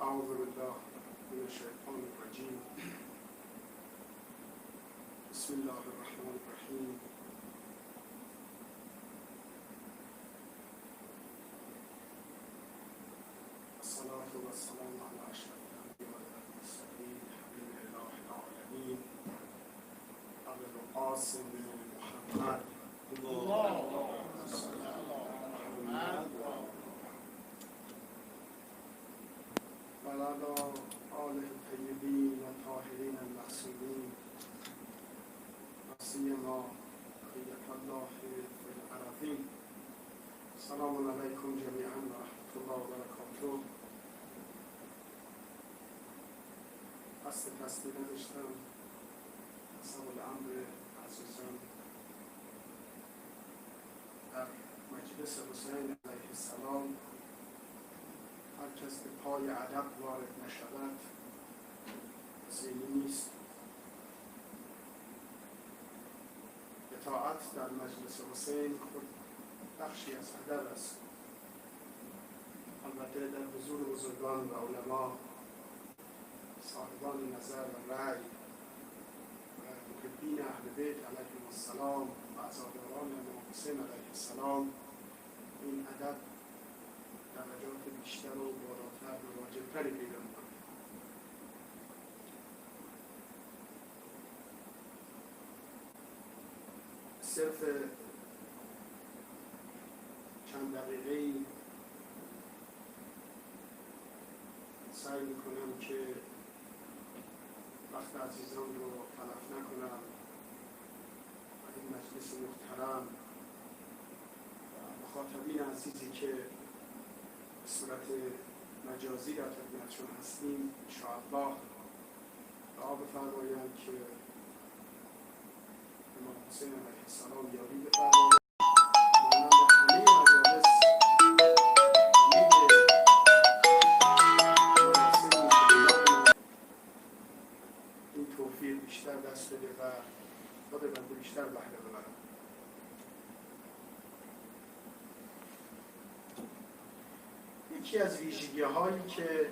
اعوذ بالله من الشیطان الرجیم. بسم الله الرحمن الرحیم. الصلاة والسلام على اشرف الانبیاء والمرسلین حبیب اله العالمین ابو القاسم محمد اللهم صل علی محمد وعلى آله الطيبين الطاهرين المعصومين وسيما بقية الله في الأراضين. السلام عليكم جميعا ورحمة الله وبركاته. قصد تصدیق نداشتم حسب الامر عزیزان در مجلس حسین علیه السلام هر کس به پای ادب وارد نشود زینی نیست. اطاعت در مجلس حسین خود بخشی از ادب است. البته در حضور بزرگان و علما، صاحبان نظر و رأی و محبین اهل بیت علیهم السلام و عزاداران امام حسین علیه السلام این ادب درجات بیشتر و بالاتر و واجبتری پیدا می‌کنه. صرف چند دقیقه‌ای سعی می‌کنم که وقت عزیزان رو تلف نکنم و این مجلس محترم و مخاطبین عزیزی که به صورت مجازی در خدمتشون هستیم انشاءالله دعا بفرمایند که امام حسین علیه السلام یاری بفرمایند. مانند همه مجالس این توفیق بیشتر دست بده و خود بنده بیشتر بهره ببرم. یکی از ویژگی هایی که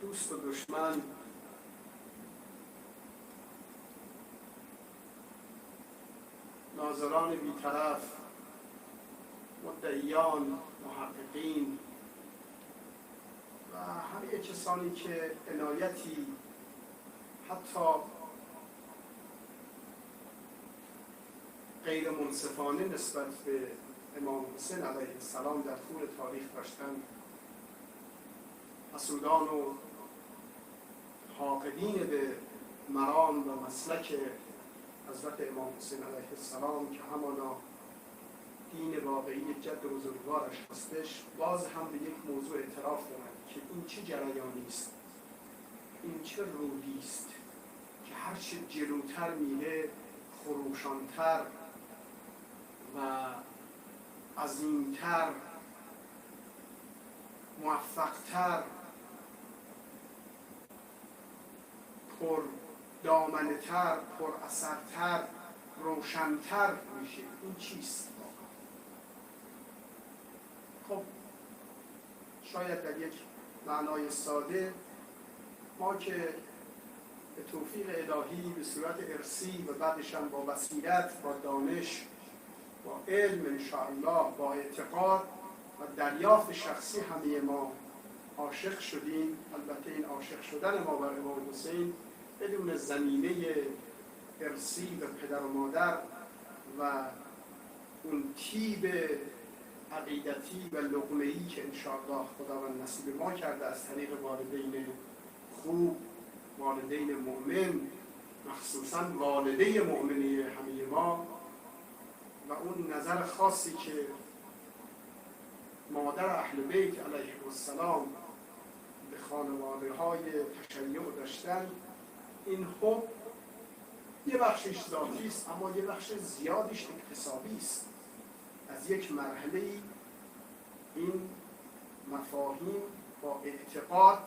دوست و دشمن ناظران بیطرف، مدعیان، محققین و همه کسانی که عنایتی حتی غیر منصفانه نسبت به امام حسین علیه السلام در طول تاریخ داشتن، حسودان و حاقدین به مرام و مسلک حضرت امام حسین علیه السلام که همانا دین واقعی جد بزرگوارش هستش، باز هم به یک موضوع اعتراف دارند که این چه جریانی است، این چه رودی است که هرچه جلوتر میره خروشانتر و عظیمتر، موفقتر، پر دامنه‌تر، پر اثرتر، روشنتر میشه. این چیست؟ خب شاید در یک معنای ساده ما که به توفیق الهی به صورت ارثی و بعدش هم با بصیرت، با دانش، با علم انشاءالله، با اعتقاد و دریافت شخصی همه ما عاشق شدیم. البته این عاشق شدن ما بر امام حسین بدون زمینه ارثی و پدر و مادر و اون طیب عقیدتی و لقمه‌ای که انشاءالله خداوند نصیب ما کرده از طریق والدین خوب، والدین مؤمن، مخصوصاً والده مؤمنی همه ما، و اون نظر خاصی که مادر اهل بیت علیه السلام به خانواده‌های تشیع داشتن، این حب یه بخشش ذاتی است اما یه بخش زیادش اکتسابی است. از یک مرحله این مفاهیم با اعتقاد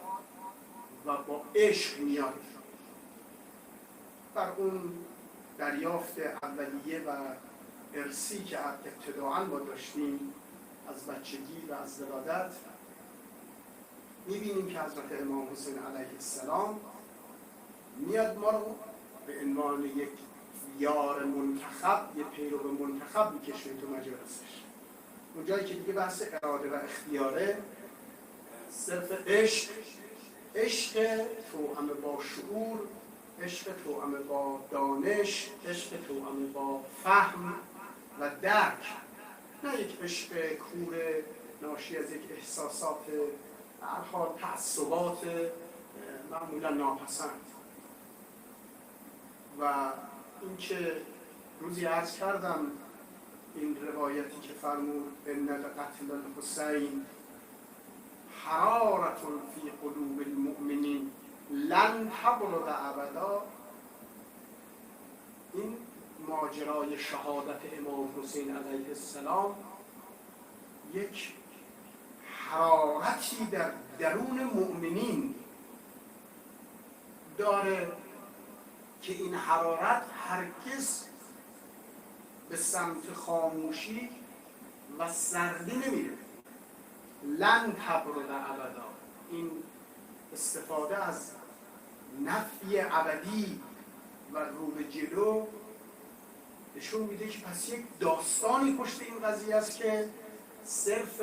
و با عشق میاد. بر اون دریافت اولیه و ارثی که ابتداعاً ما داشتیم از بچگی و از ولادت، میبینیم که حضرت امام حسین علیه السلام میاد ما رو به عنوان یک یار منتخب، یک پیرو منتخب میکشه تو مجالسش. اونجایی که دیگه بحث اراده و اختیاره، صرف عشق توأم با شعور، عشق توأم با دانش، عشق توأم با فهم و درک، نه یک عشق کور ناشی از یک احساسات هر حال تعصبات معمولا ناپسند. و اینکه روزی عرض کردم این روایتی که فرمود ان لقتل الحسین حرارة فی قلوب المؤمنین لن تبرد ابدا، این ماجرای شهادت امام حسین علیه السلام یک حرارتی در درون مؤمنین داره که این حرارت هرگز به سمت خاموشی و سردی نمیره. لن تبرد ابدا، این استفاده از نفی ابدی و رو به جلو نشون میده که پس یک داستانی پشت این قضیه است که صرف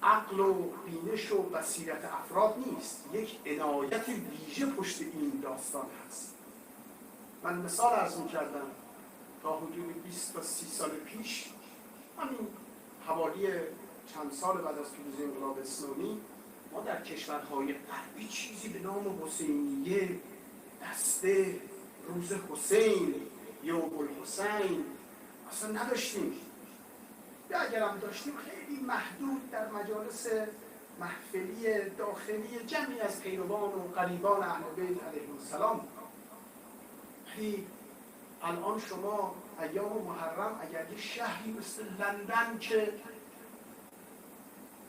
عقل و بینش و بصیرت افراد نیست، یک عنایت ویژه پشت این داستان هست. من مثال عرض می‌کردم تا حدود 20 تا 30 سال پیش، همین حوالی چند سال بعد از پیروزی انقلاب اسلامی، ما در کشورهای غربی چیزی به نام حسینیه، دسته، روز حسین، یوم الحسین اصلا نداشتیم، یا اگر هم داشتیم خیلی محدود در مجالس محفلی داخلی جمعی از پیروان و قریبان اهل بیت علیهم السلام. الان شما ایام محرم اگر یه شهری مثل لندن که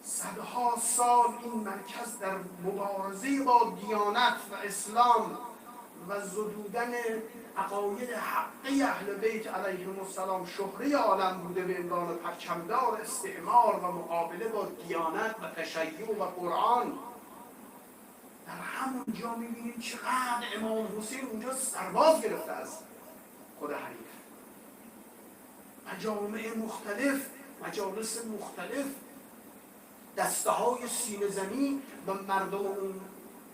صدها سال این مرکز در مبارزه با دیانت و اسلام و زدودن عقاید حقی اهل بیت علیهم السلام شهره عالم بوده به عنوان پرچمدار استعمار و مقابله با دیانت و تشیع و قرآن، در همون جا میبینیم چقدر امام حسین اونجا سرباز گرفته از خود حریف. مجامع مختلف، مجالس مختلف، دسته های سینه زنی و مردم اون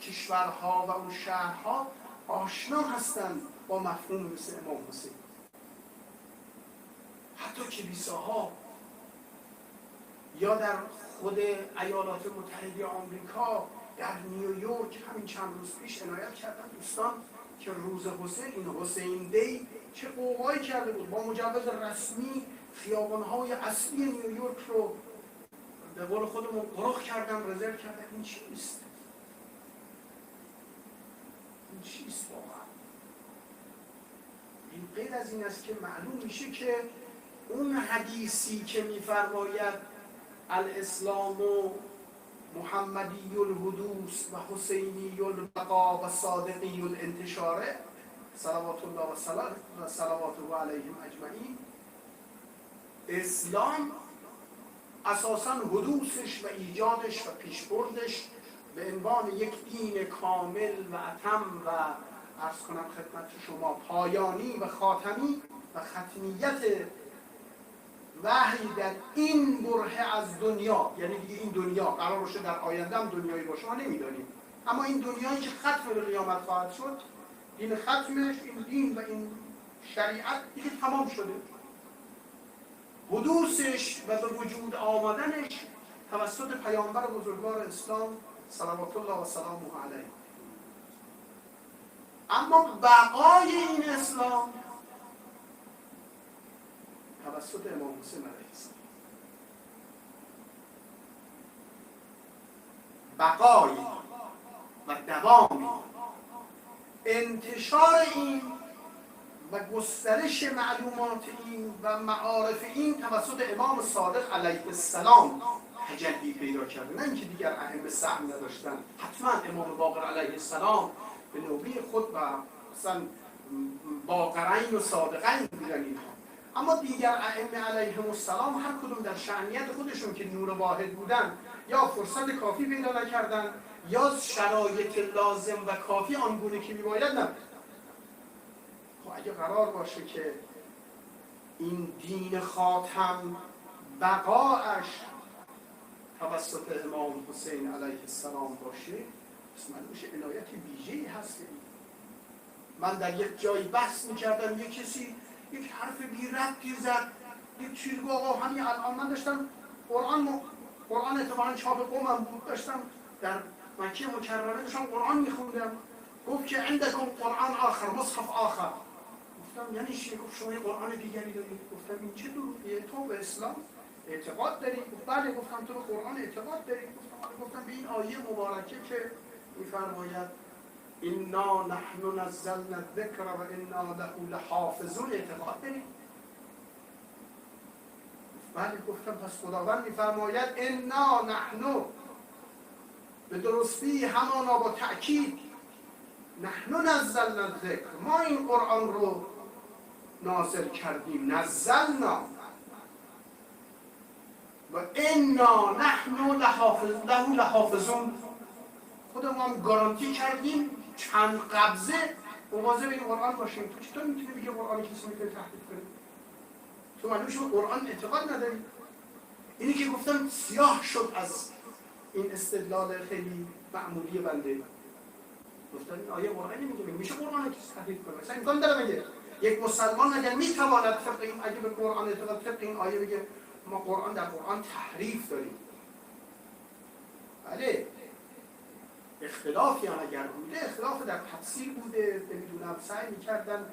کشورها و اون شهرها آشنا هستند با مفهوم مثل امام حسین. حتی کلیساها یا در خود ایالات متحده آمریکا در نیویورک همین چند روز پیش عنایت کردن دوستان که روز حسین، این حسین دی، چه قوقایی کرده بود، با مجوز رسمی خیابان‌های اصلی نیویورک رو به قول خودمون قرق کردن، رزرو کردن. این چیست؟ این چیست واقعا؟ این غیر از این است که معلوم میشه که اون حدیثی که میفرماید الاسلام محمدی الحدوث و حسینی البقا و صادقی الانتشاره صلوات الله و صلواته علیهم اجمعین، اسلام اساساً حدوثش و ایجادش و پیشبردش به عنوان یک دین کامل و اتم و عرض کنم خدمت شما پایانی و خاتمی و ختمیت وحی در این برهه از دنیا، یعنی دیگه این دنیا قرار باشه در آینده هم دنیایی باشه ما نمیدانیم، اما این دنیایی که ختم به قیامت خواهد شد، دین ختمش، این دین و این شریعت دیگه تمام شده، حدوثش و به وجود آمدنش توسط پیامبر بزرگوار اسلام صلوات الله و سلامه علیه. اما بقای این اسلام توسط امام حسین علیه السلام، بقای و دوام انتشار این و گسترش معلومات این و معارف این توسط امام صادق علیه السلام تجلی پیدا کرده، نه اینکه دیگر ائمه سهم نداشتن. حتما امام باقر علیه السلام به نوبه خود و مثلا باقرین و صادقین بودن اینها، اما دیگر ائمه علیهم السلام هر کدوم در شأنیت خودشون که نور واحد بودن یا فرصت کافی پیدا نکردن یا شرایط لازم و کافی آنگونه که میباید نبود. خب اگه قرار باشه که این دین خاتم بقاش توسط امام حسین علیه السلام باشه، پس معلوم میشه عنایت ویژه‌ای هست. من در یک جایی بحث میکردم، یک کسی یک حرف بی ربطی زد، یک چیز گفت آقا همین الان من داشتم قرآن اتفاقا چاپ قومم بود، داشتم در مکه مکرمه داشتم قرآن میخوندم، گفت که عندکم قرآن آخر مصحف آخر. گفتم یعنی چی؟ گفت شما یه قرآن دیگری دارید. گفتم این چه دروغیه؟ تو به اسلام اعتقاد داری؟ گفت بله. گفتم تو به قرآن اعتقاد داری؟ گفتم به این آیه مبارکه که میفرماید انا نحن نزلنا الذکر و انا له لحافظون اعتقاد داریم؟ بله. گفتم پس خداوند میفرماید انا نحن، به درستی همانا با تأکید، نحن نزلنا الذکر، ما این قرآن رو نازل کردیم، نزلنا و انا نحن له لحافظون، خودمون هم گارانتی کردیم چند قبضه مواظب این قرآن باشیم. تو چطور میتونی بگی قرآن کسی میتونه تحریف کنه؟ تو معلوم شما قرآن اعتقاد نداری. اینی که گفتم سیاه شد از این استدلال خیلی معمولی بنده. گفتم این آیه قرآنی میگه میشه قرآن کسی تحریف کنه؟ مثلا امکان داره بگه یک مسلمان اگر میتواند طبق این، اگه به قرآن اعتقاد طبق این آیه بگه ما قرآن در قرآن تحریف داریم؟ بله. اختلافی هم اگر بوده، اختلاف در تفسیر بوده، نمیدونم سعی میکردن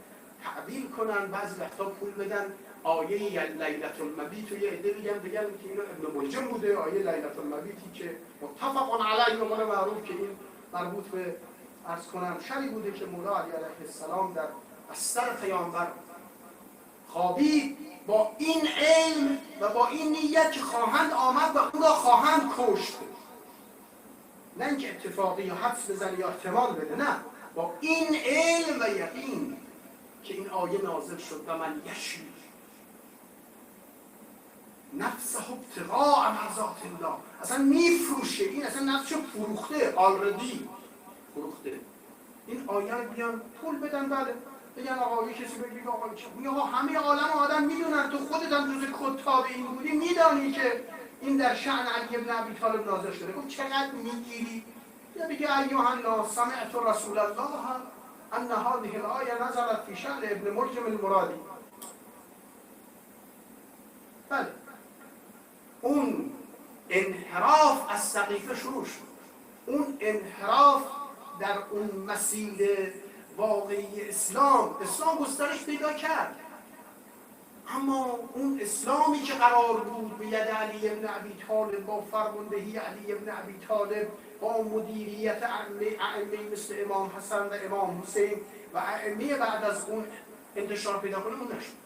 تعبیر کنن، بعضی وقتا پول بدن آیه لیلة المبیت و یه عده بگن که اینو ابن ملجم بوده، آیه لیلة المبیتی که متفق علیه به قول معروف که این مربوط به عرض کنم شبی بوده که مولا علی علیه السلام در بستر پیامبر خوابید با این علم و با این نیت که خواهند آمد و اون را خواهند کشت، نه اینکه اتفاقی یا حدس بزنه یا احتمال بده، نه، با این علم و یقین که این آیه نازل شد و من یشری نفسه ابتغاء مرضات الله، اصلا میفروشه، این اصلا نفسشو فروخته، آلردی فروخته. این آیه رو بیان پول بدن، بله، بگن آقا یه کسی بگید آقا میگه همه عالم آدم میدونن، تو خودت هم جز کتاب این بودی میدانی که این در شأن علی بن ابی طالب نازل شده. گفت چقدر میگیری؟ یا بگه ایها الناس سمعت رسول الله ان هذه الآیه نزلت فی شأن ابن ملجم المرادی. بله، اون انحراف از سقیفه شروع شد، اون انحراف در اون مسیر واقعی اسلام گسترش پیدا کرد. اما اون اسلامی که قرار بود به ید علی بن ابی طالب، با فرماندهی علی بن ابی طالب، با مدیریت ائمه مثل امام حسن و امام حسین و ائمه بعد از اون انتشار پیدا کنه، اون نشد.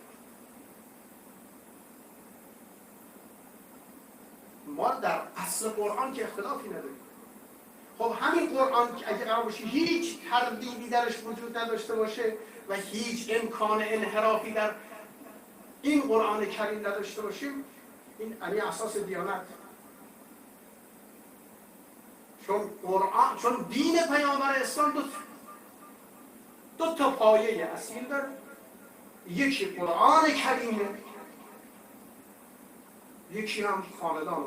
ما در اصل قرآن که اختلافی نداریم. خب همین قرآن که اگه قرار باشه هیچ تردیدی درش وجود نداشته باشه و هیچ امکان انحرافی در این قرآن کریم نداشته باشیم، این یعنی اساس دیانت. چون دین پیامبر اسلام دو تا پایه اصیل داره. یکی قرآن کریمه، یکی هم خاندان.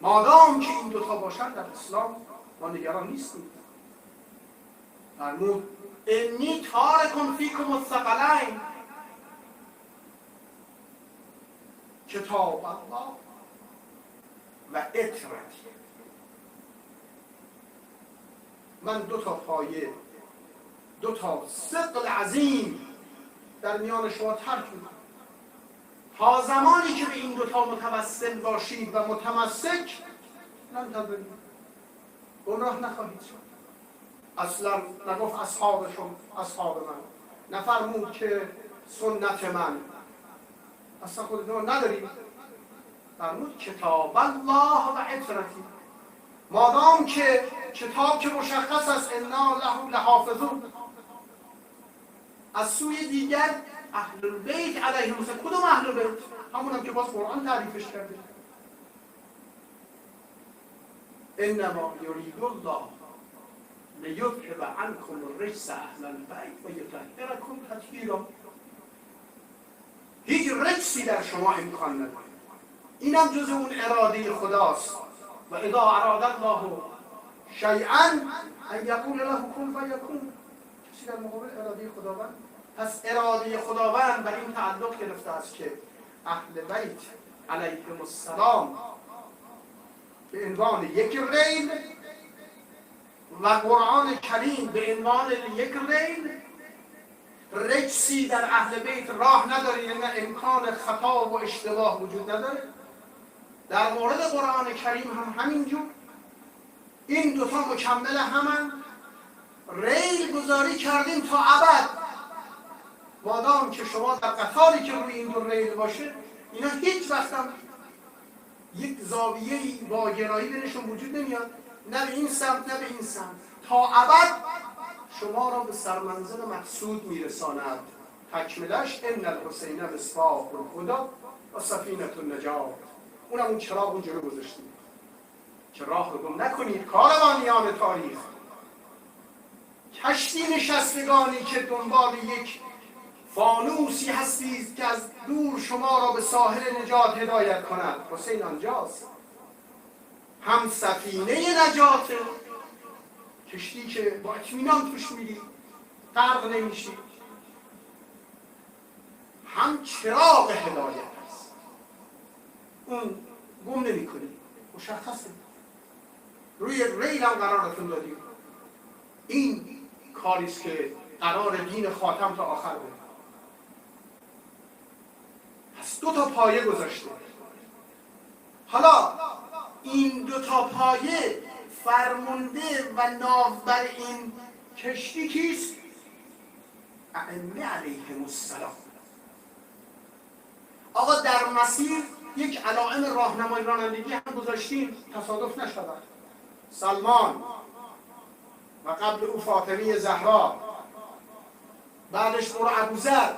مادام که این دوتا باشن در اسلام ما نگران نیستیم. فرمود انی تارک فیکم الثقلین، کتاب الله و اطرتی. من دو تا پایه، دو تا ثقل عظیم در میان شما ترک میکنم. تا زمانی که به این دوتا متوسل باشید و متمسک، نمی‌توانید گناه نخواهید شد. اصلا نگفت اصحاب من، نفرمود که سنت من، اصلا خودتون ندارید. فرمود کتاب الله و اطرتی. مادام که کتاب که مشخص است انا له لحافظون، از سوی دیگر اهل البیت علیهم السلام. کدوم اهل البیت؟ همونم که باز قرآن تعریفش کرده. انما یرید الله لیذهب عنکم الرجس اهل البیت و یطهرکم تطهیرا. هیچ رجسی در شما امکان نداره. اینم جز اون اراده خداست. و اذا اراد الله شیئا ان یقول له کن فیکون. کسی در مقابل اراده خداوند. پس اراده خداوند بر این تعلق گرفته است که اهل بیت علیهم السلام به عنوان یک ریل و قرآن کریم به عنوان یک ریل، رجسی در اهل بیت راه نداره، یعنی امکان خطا و اشتباه وجود نداره. در مورد قرآن کریم هم همینجور. این دوتا مکمل همن. ریل گذاری کردیم تا ابد. مادام که شما در قطاری که روی این دو ریل باشه، اینا هیچ وقت هم یک زاویه‌ای با گرایی بینشون وجود نمیاد، نه به این سمت نه به این سمت. تا ابد شما را به سرمنزل مقصود میرساند. تکملش ان الحسین مصباح الهدی و سفینة النجات. اونم اون چراغ اون جلو گذاشتیم که راه رو گم نکنید کاروانیان تاریخ. کشتی نشستگانی که دنبال یک فانوسی هستید که از دور شما را به ساحل نجات هدایت کند. حسین آنجاست. هم سفینه نجات، کشتی که با اطمینان توش میری غرق نمیشی، هم چراغ هدایت است. اون گم نمی کنی، مشخصه. روی ریل هم قرارتون دادیم. این کاریست که قرار دین خاتم تا آخر بود. پس دو تا پایه گذاشته. حالا این دو تا پایه فرمانده و ناوبر این کشتی کیست؟ ائمه علیهم السلام. آقا در مسیر یک علائم راهنمای رانندگی هم گذاشتیم، تصادف نشود. سلمان و قبل او فاطمه زهرا، بعدش برو ابوذر.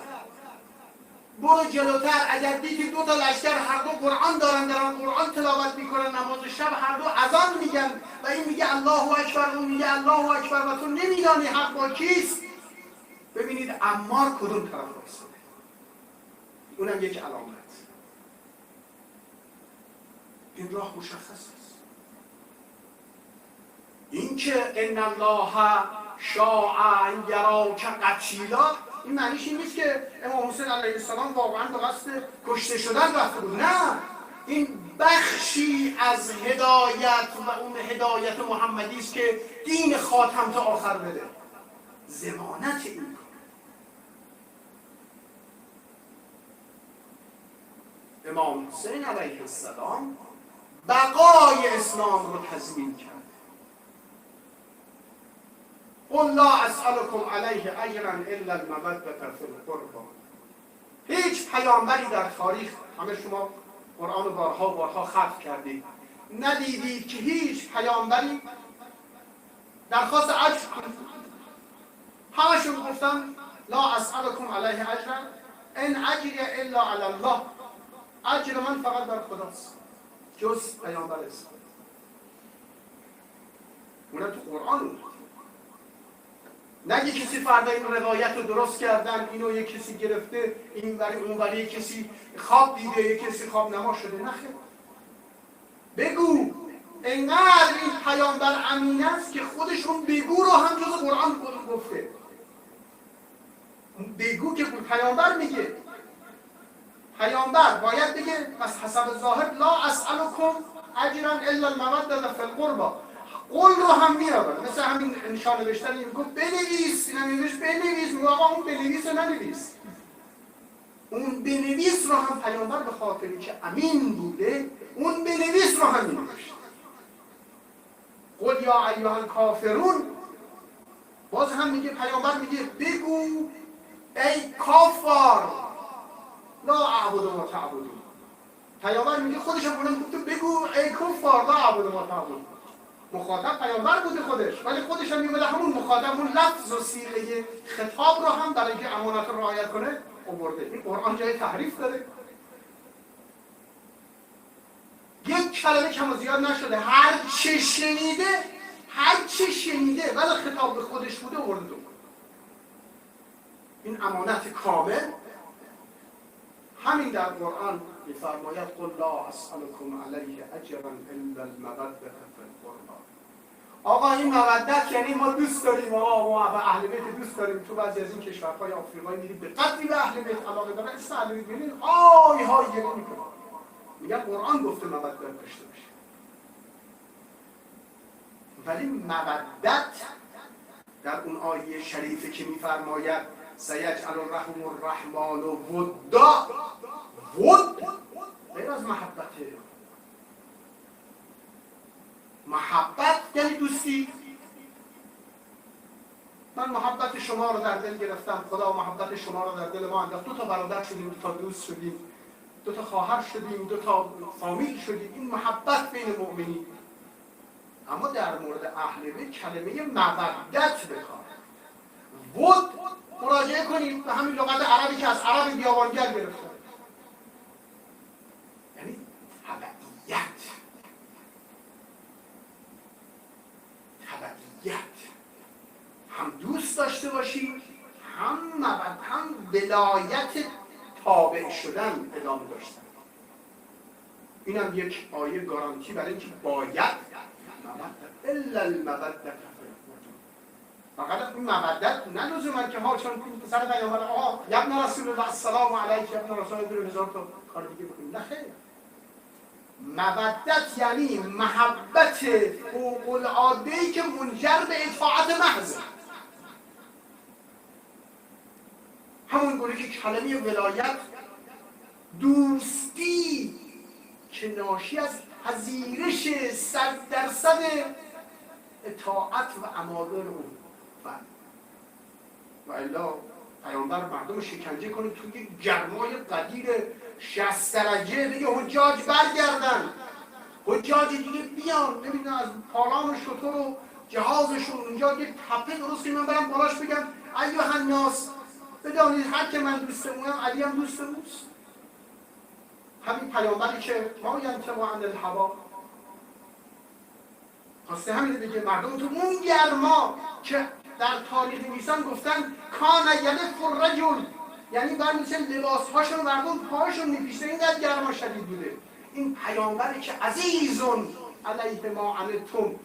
برو جلوتر، اگر دیدی دو تا لشکر هر دو قرآن دارن قرآن تلاوت میکنن، نماز شب هر دو اذان میگن و این میگه الله اکبر اون میگه الله اکبر و تو نمیدانی حق با کیست، ببینید عمار کدوم طرف وایساده. اونم یک علامت. این راه مشخص است. این که ان الله شاء ان یراک قتیلا، این معنیش این نیست که امام حسین علیه السلام واقعا به قصد کشته شدن رفته بود. نه، این بخشی از هدایت و اون هدایت محمدی است که دین خاتم تا آخر بده. ضمانت این امام حسین علیه السلام بقای اسلام رو تضمین کرد. قل لا اسألكم علیه اجرا الا المودة فی القربى. هیچ پیامبری در تاریخ، همه شما قرآن بارها ختم کردید، ندیدید که هیچ پیامبری درخواست اجر کنه. همشون گفتن لا اسألكم علیه اجرا ان اجری الا علی الله. اجر من فقط در خداست، جز پیامبر اسلام. اونم تو قرآن بود. نگه کسی فردا این روایت رو درست کردن، اینو یک کسی گرفته، این ولی اون ولی یک کسی خواب دیده، یک کسی خواب نما شده. نخیر، بگو انقدر این پیامبر امین است که خودشون بگو رو هم جز قرآن گفته. بگو که پیامبر میگه، پیامبر باید بگه پس حسب ظاهر لا اسألكم اجرا الا المودة فی القربى. قول رو هم میاره، مثل همین نشان نوشتن این گفت بنویس، اینم نوشت بنویس، میگه آقا اون بنویس رو ننویس. اون بنویس رو هم پیامبر به خاطری که امین بوده اون بنویس رو هم نوشت. قل یا ایها الکافرون، باز هم میگه پیامبر میگه بگو ای کافار لا اعبد ما تعبدون. پیامبر میگه خودش هم گفته بگو ای کافار لا اعبد ما تعبدون. مخاطب پیامبر بوده خودش، ولی خودش هم میگه همون مخاطب اون لفظ و صیغه خطاب رو هم برای اینکه امانت رو رعایت کنه آورده. این قرآن جای تحریف داره؟ یک کلمه کم و زیاد نشده. هر چه شنیده ولی خطاب به خودش بوده آورده دو. این امانت کامل همین در قرآن می‌فرماید قل لا اسألكم علیه اجرا الا المودة فی القربى. آقا این مودت یعنی ما دوست داریم، ما به اهل بیت دوست داریم. تو بعضی از این کشورهای آفریقایی میرید به قدری به اهل بیت علاقه دارن، اسم اهل بیت میبینید آی های گریه میکنه. میگن قرآن گفته مودت داشته باشه. ولی مودت در اون آیه شریفه که میفرماید سیجعل الرحمن ودا، ود غیر از محبته. محبت یعنی دوستی. من محبت شما رو در دل گرفتم، خدا محبت شما رو در دل ما انداخت. 2 تا برادر شدیم، 2 تا دوست شدیم، 2 تا خواهر شدیم، 2 تا فامیل شدیم. این محبت بین مؤمنین. اما در مورد اهل بیت کلمه مودت بکار. ود مراجعه کنید به همین لغت عربی که از عرب بیابانگر گرفته، یعنی تبعیت. هم دوست داشته باشید، هم مودت، هم ولایت تابع شدن ادامه داشتن. اینم یک آیه گارانتی برای اینکه باید الا المودة. فقط این مودت نه لزوما که ها چون پسر پیامبر آقا ابن رسول الله السلام علیک ابن رسول الله 1000 تا کار دیگه بکنیم. نه خیر. مودت یعنی محبت فوق العاده‌ای که منجر به اطاعت محض. همون گونه که کلمه ولایت دوستی که ناشی از پذیرش 100% اطاعت و اماور اون و الا پیامبر مردم شکنجه کنه توی گرمای قدیر 60 درجه دیگه حجاج برگردن، حجاج دیگه بیان نمیدونم از پالان و شطور و جهازشون اونجا یه تپه درست که من برم بالاش بگم ایها الناس بدانید هر که من دوستمونم علی هم دوست اوست. همین پیامبری که ما ینطق عن الهوی خواسته همین بگه مردم تو اون گرما که در تاریخ نویسان گفتن کان یلف الرجل، یعنی برمی‌چه لباس‌هاشون مردم پاهاشون می‌پیچه، اینقدر گرما شدید بوده. این پیامبری که عزیزون علیه ما عنتم،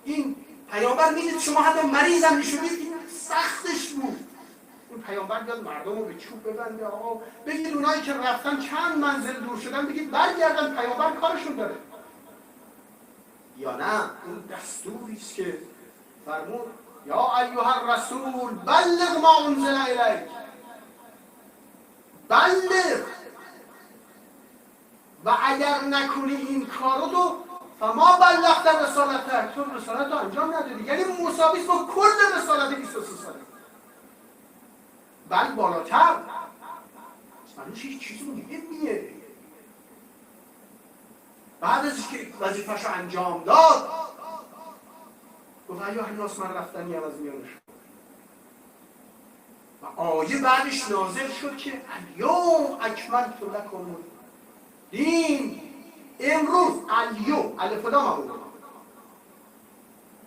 این پیامبر میدید شما حتی مریض هم میشدید این سختش بود. این پیامبر بیاد مردم رو به چوب ببنده. آقا بگید اونایی که رفتن چند منزل دور شدن بگید برگردن، پیامبر کارشون داره. یا نه این دستوری است که فرمود یا ایها الرسول بلغ ما انزل الیک، بلغ، و اگر نکنی این کارو تو فما بلغت رسالتک، تو رسالت رو انجام ندادی. یعنی مساوی است با کل رسالت 23 ساله، بل بالاتر. منوش هیچ چیزی دیگه میه. بعد از که وظیفه‌شو انجام داد گفت ایها الناس من رفتنی از میان شما. و آیه بعدش نازل شد که الیوم اکملت لکم دین، امروز الیوم الف و لام آورد،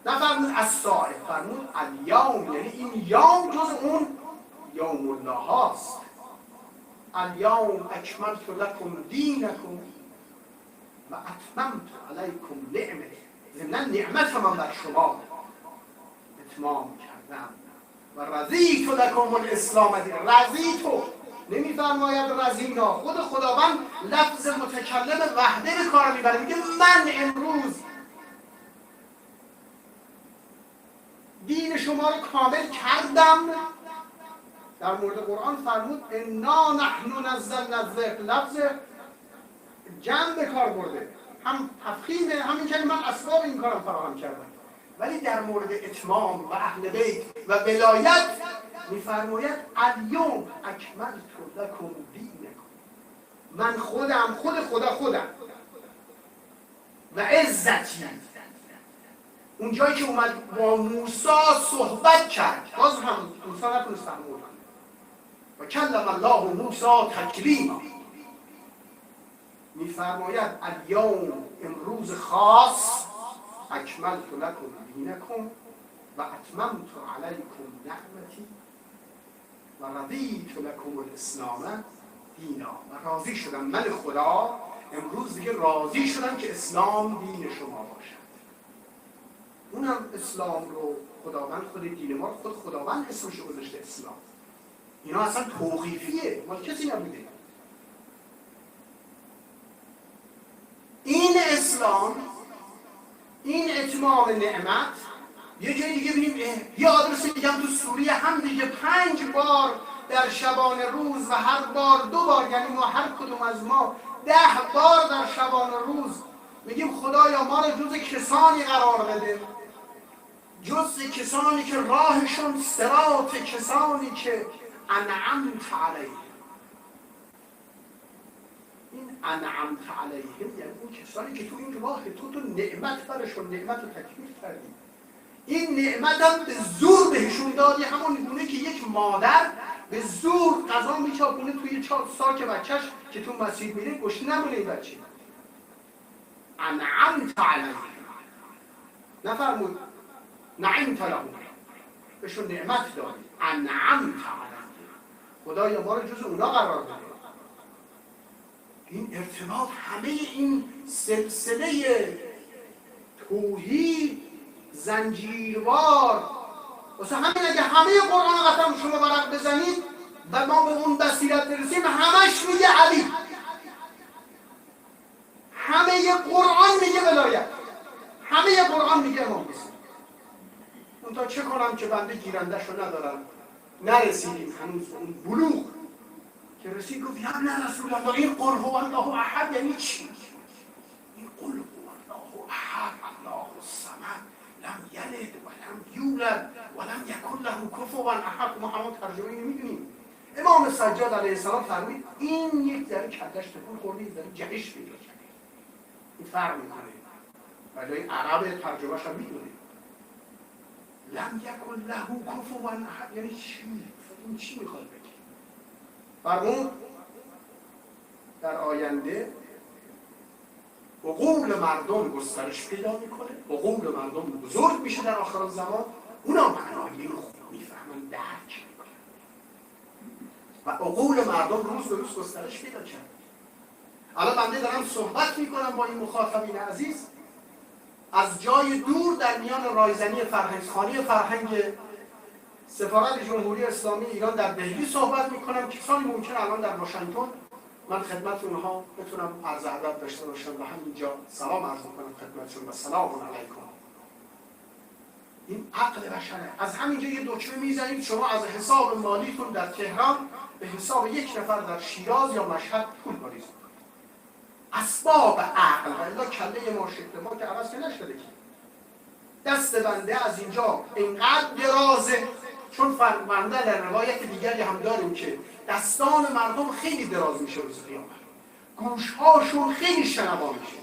نه فرمود الساعه، فرمود الیوم، یعنی این یوم جز اون یوم الله هاست. الیوم اکملت لکم دینکم و اتممت علیکم نعمتی، ضمن نعمت من بر شما اتمام کردم و رضیت لکم الاسلام دین. رضیتو نمیفرماید رضینا، خود خداوند لفظ متکلم وحده به کار میبره، میگه من امروز دین شما رو کامل کردم. در مورد قرآن فرمود انا نحن نزلنا الذکر، لفظ جمع به کار برده، هم تفخیم، همین که من اسباب این کارم فراهم کردم. ولی در مورد اتمام و اهل بیت و ولایت میفرماید الیوم اکملت لکم دینکم، من خودم خودم و عزتی. اون جایی که اومد با موسی صحبت کرد، باز هم موسی نتونست تحمل کنه، و کلم الله موسی تکلیما. میفرماید الیوم، امروز خاص، اکملت لکم دینکم و اتممت علیکم نعمتی و رضیت لکم الاسلام دینا. و راضی شدم من خدا، امروز دیگه راضی شدم که اسلام دین شما باشد. اونم اسلام رو خداوند، خود دین ما، خود خداوند اسمش گذاشته اسلام. اینا اصلا توقیفیه، مال کسی نبوده. این اسلام، این اتمام نعمت. یه جای دیگه ببینیم، یه آدرس دیگه هم تو سوریه هم دیگه 5 بار در شبانه روز و هر بار 2 بار، یعنی ما هر کدوم از ما 10 بار در شبانه روز میگیم خدایا ما رو جز کسانی قرار بده، جز کسانی که راهشون صراط کسانی که انعمت علیهم. این انعمت علیهم یعنی اون کسانی که تو این راه تو نعمت برشون، نعمت رو تکمیل کردی. این نعمت هم به زور بهشون دادی، همون گونه که یک مادر به زور غذا میچاپونه توی ساک بچهش که تو مسجد میره گشنه نمونه این بچه. انعمت علیهم، نفرمود نعمت لهم، بهشون نعمت دادی. انعمت علیهم، خدایا ما رو جز اونا قرار بده. این ارتباط، همه این سلسله توحید زنجیروار، واسه همین اگه همه قرآن قطعا شما ورق بزنید و ما به اون بصیرت برسیم، همش میگه علی، همه قرآن میگه ولایت، همه قرآن میگه امام حسین. اون تا چه کنم که بنده گیرنده‌شو ندارم، نرسیدیم هنوز اون بلوغ که رسید گفت یا ابن رسول الله، این قل هو الله احد یعنی چی؟ این قل هو الله احد، الله الصمد، لم یلد و لم یولد و لم یکن له کفوا احد. ما همون ترجمه اینو میدونیم. امام سجاد علیه السلام فرمود این یک ذره کلش تکون خورده، یک ذره جهش پیدا کرده. این فرق میکنه، ولی عرب ترجمه‌اش هم میدونه. لم یکن له کفوا احد یعنی چی؟ این چی میخواد بگه؟ فرمود در آینده عقول مردم گسترش پیدا میکنه، عقول مردم بزرگ میشه در آخر زمان، اونا معنای این خوب میفهمن، درک میکنن و عقول مردم روز به روز گسترش پیدا کرد. الان بنده دارم صحبت میکنم با این مخاطبین عزیز از جای دور در میان رایزنی فرهنگخوانی فرهنگ سفارت جمهوری اسلامی ایران در دهلی صحبت میکنم. کسانی ممکنه الان در واشنگتن، من خدمت اونها بتونم عرض ادب داشته باشم و همینجا سلام عرض میکنم خدمتشون و سلام علیکم. این عقل بشره. از همینجا یه دکمه میزنید شما از حساب مالیتون در تهران به حساب یک نفر در شیراز یا مشهد پول واریز کنید. اسباب عقل و الا کله ما شکل ما که عوض که نشده که دست بنده از اینجا اینقدر درازه، چون فرمانده در روایت دیگری هم داریم که دستان مردم خیلی دراز میشه روز قیامت، گوشهاشون خیلی شنوا میشه.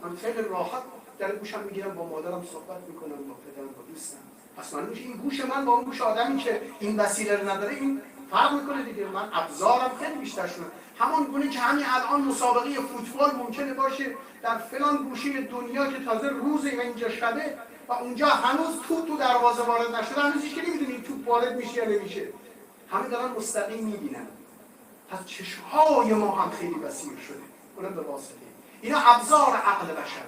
من خیلی راحت در گوشم میگیرم، با مادرم صحبت میکنم، با پدرم، با دوستم. اصلا میشه این گوش من با اون گوش آدمی که این وسیله رو نداره این فرق میکنه دیگه. من ابزارم خیلی بیشتر شده، همون گونه که همین الان مسابقه فوتبال ممکنه باشه در فلان گوشه دنیا که تازه روزه و اینجا شبه و اونجا هنوز تو دروازه وارد نشده، هنوز هیچ که نمیدونی توپ وارد میشه یا نمیشه، همه دارن مستقیم میبینن. پس چشمهای ما هم خیلی وسیع شده، اونم به واسطه اینا ابزار عقل بشر.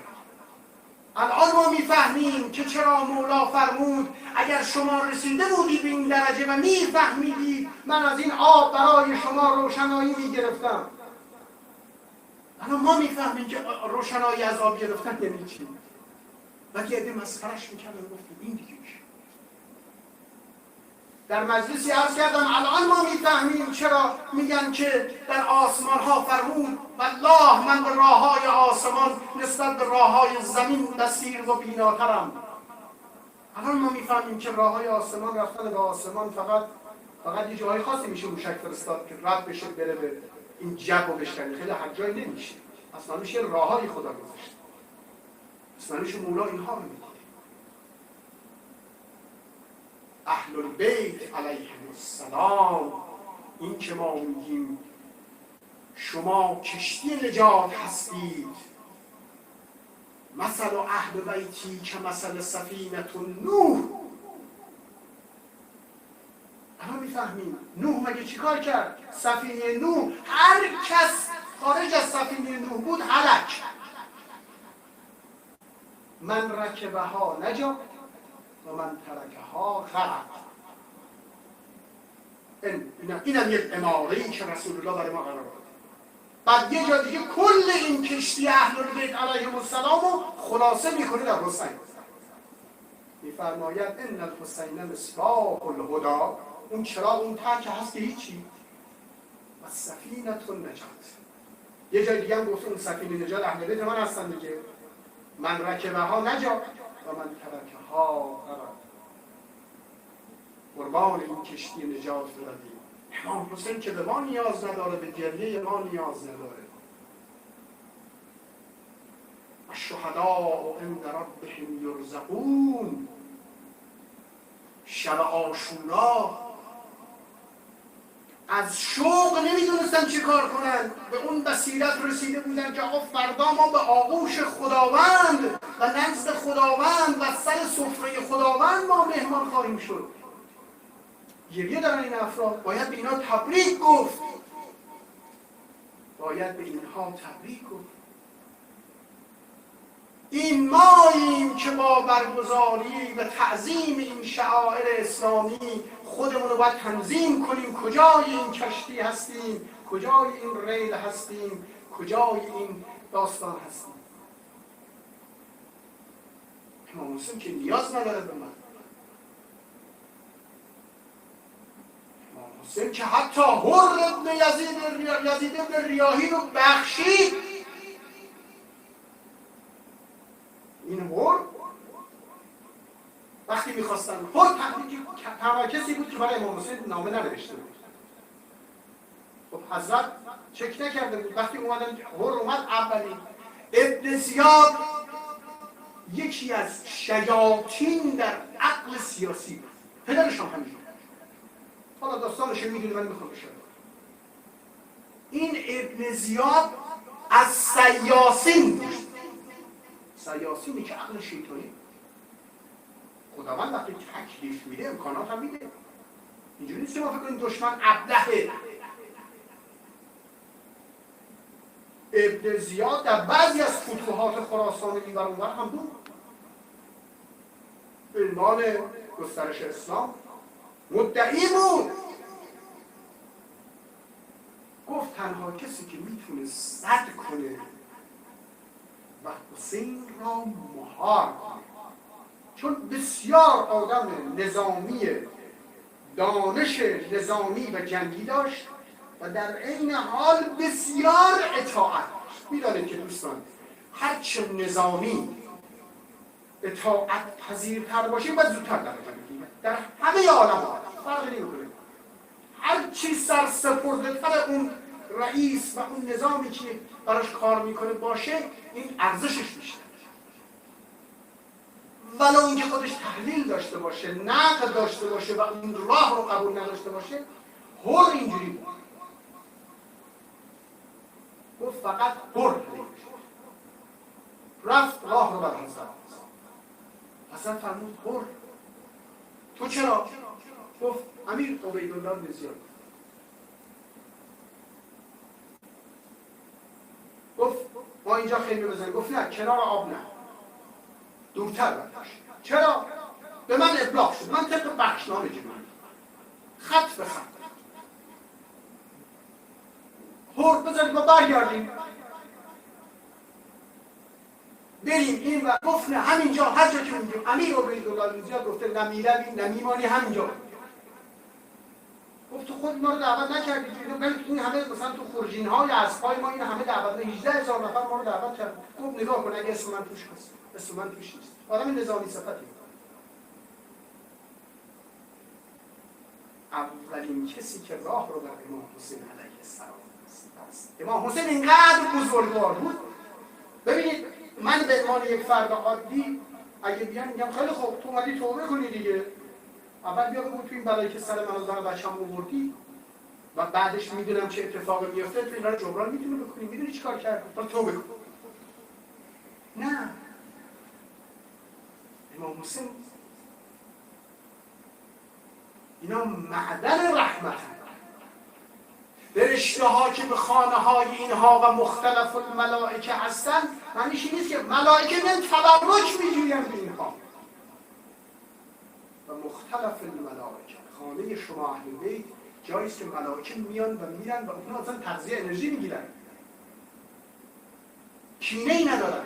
الان ما میفهمیم که چرا مولا فرمود اگر شما رسیده بودید به این درجه و میفهمیدید من از این آب برای شما روشنایی میگرفتم. الان ما میفهمیم که روشنایی از آب گرفتن یعنی چی. و که عده مسخرش میکردن گفتیم این دیگه میشه. در مجلسی عرض کردم الان ما میفهمیم چرا میگن که در آسمان ها فرمود والله من به راه های آسمان نسبت به راه های زمین بصیر و بیناترم. الان ما میفهمیم که راه های آسمان، رفتن به آسمان فقط یه جای خاصی میشه موشک فرستاد که رد بشه بره به این جب و بشکنی، خیلی هر جایی نمیشه. اصلا میشه راه های خدا گذاشته، اصلا میشه مولا اینها رو میگه. اهل البیت علیهم السلام، این که ما میگیم شما کشتی نجات هستید، مثل اهل بیتی که مثل سفینه نوح. الان میفهمیم نوح مگه چیکار کرد؟ سفینه نوح، هر کس خارج از سفینه نوح بود هلک. من رکبها نجا و من ترکها غرق. اینم یک اماره‌ای که رسول الله برای ما قرار داد. بعد یه جا دیگه کل این کشتی اهل بیت علیهم السلام رو خلاصه میکنه در حسین. میفرماید ان الحسین مصباح الهدی، اون چراغ اون ته که هست که هیچی، و سفینه النجات. یه جای دیگه هم گفت اون سفینه نجات اهل بیت من هستن دیگه. من رکبها نجا و من ترکها غرق. قربان این کشتی نجات برویم. امام حسین که به ما نیاز نداره، به گریه ما نیاز نداره. الشهداء عند ربهم یرزقون. شب عاشورا از شوق نمیدونستن چی کار کنن، به اون بصیرت رسیده بودن که آقا فردا ما به آغوش خداوند و نزد خداوند و سر سفره خداوند ما مهمان خواهیم شد. گریه دارن این افراد، باید به اینا تبریک گفت، باید به اینها تبریک گفت. این ماییم که با برگزاری و تعظیم این شعائر اسلامی خودمون رو باید تنظیم کنیم. کجای این کشتی هستیم، کجای این ریل هستیم، کجای این داستان هستیم. امام حسین که نیاز نداره به من. امام حسین که حتی حر ابن یزید ابن ریاحی رو بخشید. این حر وقتی میخواستن، حر تنها کسی بود که برای امام حسین نامه ننوشته بود. خب حضرت چک نکرده بود. وقتی اومدن حر اومد اولین، ابن زیاد یکی از شیاطین در عقل سیاسی بود. پدرش هم همین. حالا داستانش میدونی، من میخوام بشم. این ابن زیاد از سیاسین بود. سیاسینی که عقل شیطانی. خداوند وقتی تکلیف میده امکانات هم میده. اینجوری نیست که ما فکر کنیم دشمن ابلهه. ابن زیاد در بعضی از فتوحات خراسان این ور اونور هم بود. به عنوان گسترش اسلام مدعی بود. گفت تنها کسی که میتونه صد کنه و حسین را مهار کنه، چون بسیار آدم نظامی، دانش نظامی و جنگی داشت و در عین حال بسیار اطاعت داشت. میدانید که دوستان، هرچه نظامی اطاعت پذیرتر باشه باید زودتر درجه بگیره. در همه عالم فرق نمیکنه. هرچی سرسپرده تر اون رئیس و اون نظامی که براش کار میکنه باشه، این ارزشش بیشتر. ولو اینکه خودش تحلیل داشته باشه، نقد داشته باشه و اون راه رو قبول نداشته باشه، هر اینجوری بود. گفت فقط هر رفت راه رو بر حضرت. حضرت فرمود هر تو چرا؟ گفت امیر عبیدالله بن زیاد. گفت ما اینجا خیمه بزنیم. گفت نه، کنار آب نه، دورتر برداشت. چرا؟ به من ابلاغ شد، من طبق بخشنامه جمعی خط به خط هر بزنید ما برگردیم بریم این و گفت نه همینجا، هر جا که اونجا. امیر عبیدالله بن زیاد گفته نمیروی نمیمانی همینجا. گفت تو خود ما رو دعوت نکردی، این همه مثلا تو خورجین‌های اسب‌های ما این همه دعوت، 18000 نفر ما رو دعوت کرد. گفت نگاه کن اگه اسم من توش هست، اسم من توش نیست. آدم نظامی صفتی. اولین کسی که راه رو بر امام حسین علیه السلام است. امام حسین اینقدر بزرگوار بود. ببینید من به عنوان یک فرد عادی اگه بیان میگم خیلی خوب تو اومدی توبه کنی دیگه، اول بیا بگو تو این بلایی که سر من و زن بچه‌م آوردی و بعدش میدونم چه اتفاقی میفته، تو اینا رو جبران میتونی بکنی. میدونی چیکار کردی؟ تو توبه کن. نه، امام حسین اینا معدن رحمت، فرشته ها که به خانه های اینها و مختلف الملائکه هستن، معنیش این نیست که ملائکه میان تبرک میجوین به اینها. و مختلف الملائکه، خانه شما اهل بیت جایی است که ملائکه میان و میرن و اونها اصلا تغذیه انرژی میگیرن، کینه ای ندارن.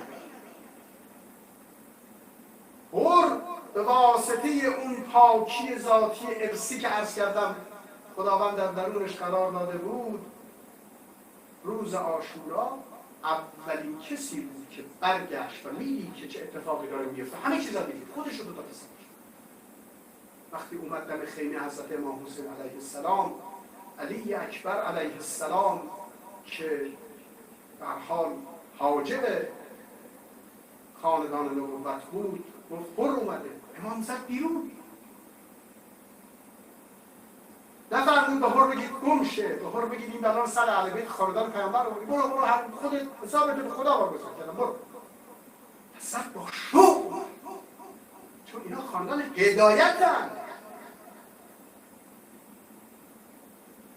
به واسطه اون پاکی ذاتی ارسی که عرض کردم خداوند در درونش قرار داده بود، روز عاشورا اولین کسی بود که برگشت و میدید که چه اتفاقی داره میفته. همه چیزا میدید، خودش رو دو تا پسرش. وقتی اومد دم خیمه حضرت امام حسین علیه السلام، علی اکبر علیه السلام که به هر حال حاجب خاندان نبوت بود، گفت پر اومده. امام زد بیرون، نفرمون به هر بگید گم شه، به هر بگید این بلان سر اهل بیت خاندان پیامبر رو بگید، برو هر خودت حسابت به خدا واگذار کردم، برو. اصلا با شوق، چون اینا خاندان هدایتن،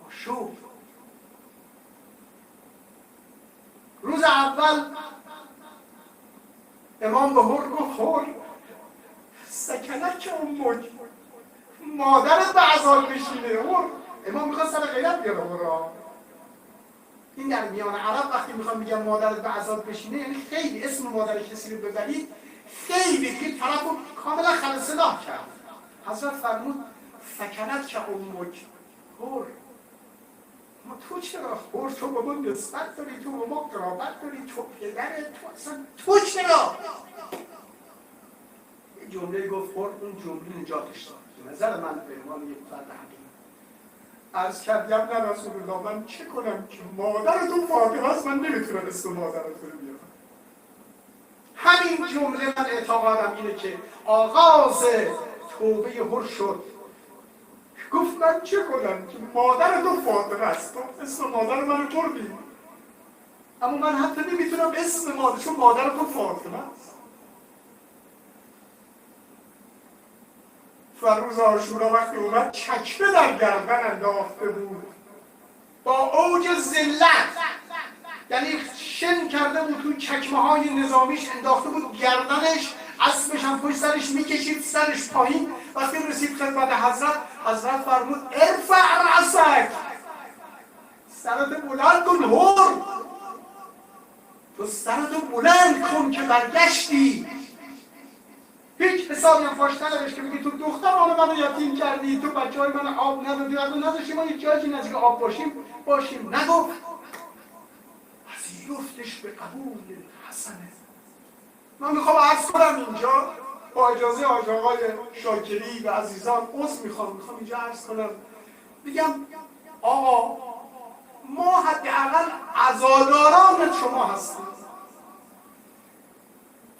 با شوق. روز اول امام به هر گفت هر سکنت که اون موج مادرت به عذاب بشینه. هر امام میخواد سر غیرت بیاره هرا. این در میان عرب وقتی میخوام میگم مادرت به عذاب بشینه، یعنی خیلی اسم مادر کسی رو ببرید خیلی دیگه طرف رو کاملا خلصلاح کرد. حضرت فرمود سکنت که اون موج هر، ما تو چرا هر، تو با من نسبت داری، تو با ما قرابت داری، تو پدرت، تو اصلا تو چرا؟ جمله گفت هر، اون جمله نجاتش داد. به نظر من به عنوان یک فرد حقیقی عرض کردم نه رسول الله، من چه کنم که مادرتون فاطمه است، من نمیتونم اسم مادرتون رو بیارم. همین جمله من اعتقادم اینه که آغاز توبه هر شد. گفت من چه کنم که مادرتون فاطمه است، اسم مادر منو بردی، اما من حتی نمیتونم اسم مادر، چون مادرتون فاطمه است. و روز عاشورا وقتی اومد چکمه در گردن انداخته بود با اوج ذلت، یعنی شن کرده بود توی چکمه های نظامیش انداخته بود گردنش، اسبش هم پشت سرش میکشید، سرش پایین. وقتی رسید خدمت حضرت فرمود ارفع رأسک، سرت بلند کن هر، تو سرت بلند کن که برگشتی. هیچ حسابی هم پاش ندارش که بگی تو دختران منو یتیم کردی، تو بچه های من آب ندادی، از اون نذاشتی ما یک جایی نزدیک آب باشیم. نگفت، پذیرفتش به قبول حسنه. من میخوام عرض کنم اینجا با اجازه آقای شاکری و عزیزان عذر میخوام اینجا عرض کنم، بگم آقا ما حداقل عزاداران شما هستیم.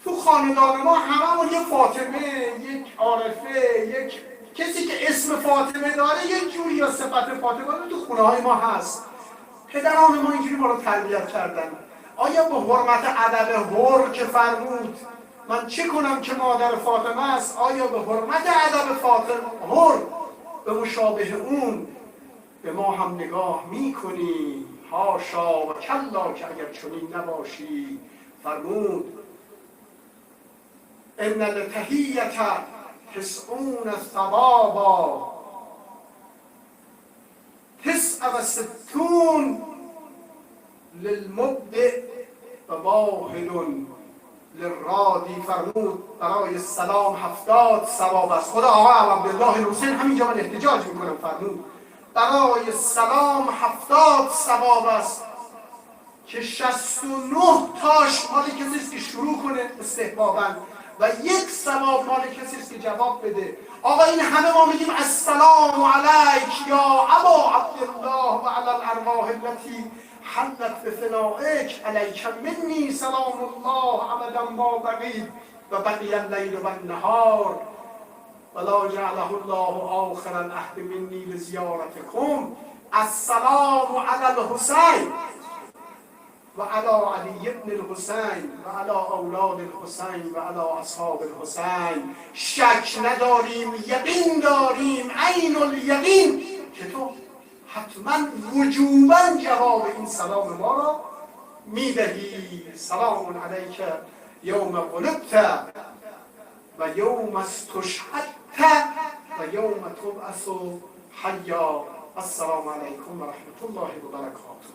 تو خاندان ما هممون یه فاطمه، یک عارفه، یک کسی که اسم فاطمه داره، یک جوری یا صفت فاطمه داره تو خونه های ما هست. پدران ما اینجوری ما رو تربیت کردن. آیا به حرمت ادب هر که فرمود من چه کنم که مادر فاطمه است، آیا به حرمت ادب فاطمه هر به مشابه اون به ما هم نگاه میکنی؟ هاشا و کلا که اگر چنین نباشی. فرمود ان التحیة 90 ثوابا 69 للمبدع و واحد للرادی. فرمود برای سلام 70 ثواب است. خدا آقا عبدالله حسین همینجا من احتجاج میکنم، فرمود برای سلام 70 ثواب است که 69 تاش مال کسی است که شروع کنه استحباباً و یک ثواب مال کسی است که جواب بده. آقا این همه ما میگیم السلام علیک یا ابا عبدالله و علی الارواح التي حلت بفنائک علیک منی سلام الله ابدا ما بقید و بقی اللیل و النهار ولا جعله الله آخر العهد منی لزیارتکم السلام علی الحسین و علی علی ابن الحسین و علی اولاد الحسین و علی اصحاب الحسین. شک نداریم، یقین داریم، عین الیقین که تو حتما وجوبا جواب این سلام ما را میدهی. سلام علیک یوم ولدت و یوم استشهدت و یوم تبعث حیا. السلام علیکم و رحمت الله و برکاته.